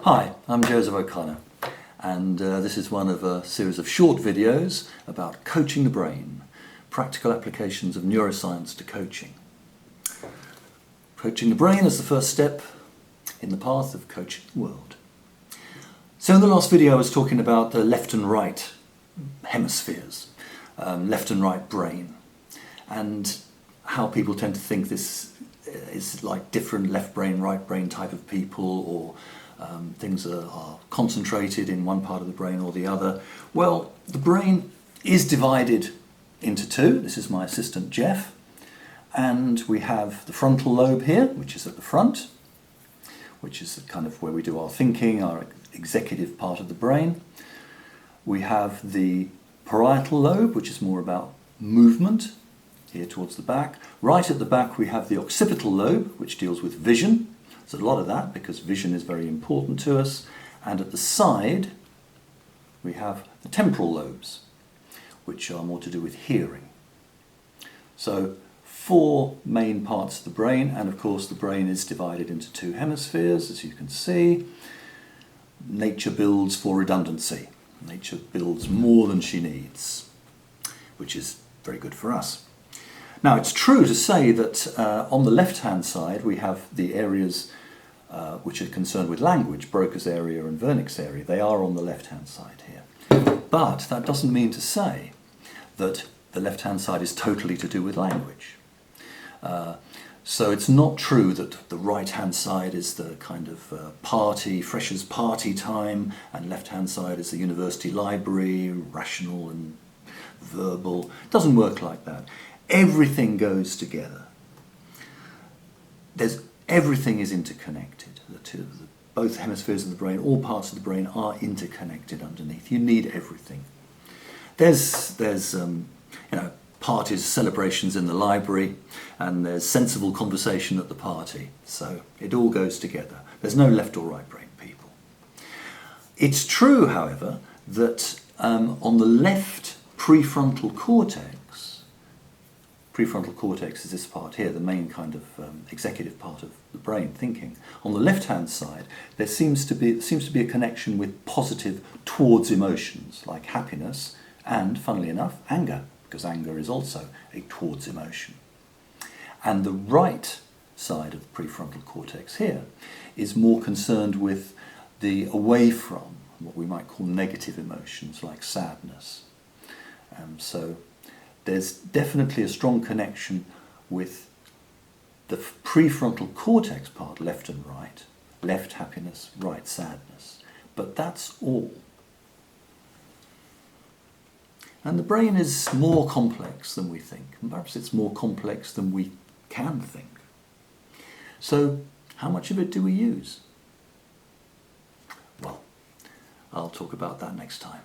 Hi, I'm Joseph O'Connor, and this is one of a series of short videos about coaching the brain, practical applications of neuroscience to coaching. Coaching the brain is the first step in the path of coaching the world. So in the last video I was talking about the left and right hemispheres, left and right brain, and how people tend to think this is like different left brain, right brain type of people, or things are concentrated in one part of the brain or the other. Well, the brain is divided into two. This is my assistant Jeff, and we have the frontal lobe here, which is at the front, which is kind of where we do our thinking, our executive part of the brain. We have the parietal lobe, which is more about movement, here towards the back. Right at the back we have the occipital lobe, which deals with vision. There's a lot of that because vision is very important to us. And at the side we have the temporal lobes, which are more to do with hearing. So four main parts of the brain, and of course the brain is divided into two hemispheres, as you can see. Nature builds for redundancy. Nature builds more than she needs, which is very good for us. Now, it's true to say that on the left-hand side we have the areas which are concerned with language, Broca's area and Wernicke's area. They are on the left-hand side here. But that doesn't mean to say that the left-hand side is totally to do with language. So it's not true that the right-hand side is the kind of party, freshers' party time, and left-hand side is the university library, rational and verbal. It doesn't work like that. Everything goes together. Everything is interconnected. Both hemispheres of the brain, all parts of the brain are interconnected underneath. You need everything. There's parties, celebrations in the library, and there's sensible conversation at the party. So it all goes together. There's no left or right brain people. It's true, however, that on the left prefrontal cortex is this part here, the main kind of executive part of the brain, thinking. On the left-hand side, there seems to be a connection with positive towards emotions, like happiness and, funnily enough, anger, because anger is also a towards emotion. And the right side of the prefrontal cortex here is more concerned with the away from, what we might call negative emotions, like sadness. So there's definitely a strong connection with the prefrontal cortex part, left and right, left happiness, right sadness. But that's all. And the brain is more complex than we think, and perhaps it's more complex than we can think. So how much of it do we use? Well, I'll talk about that next time.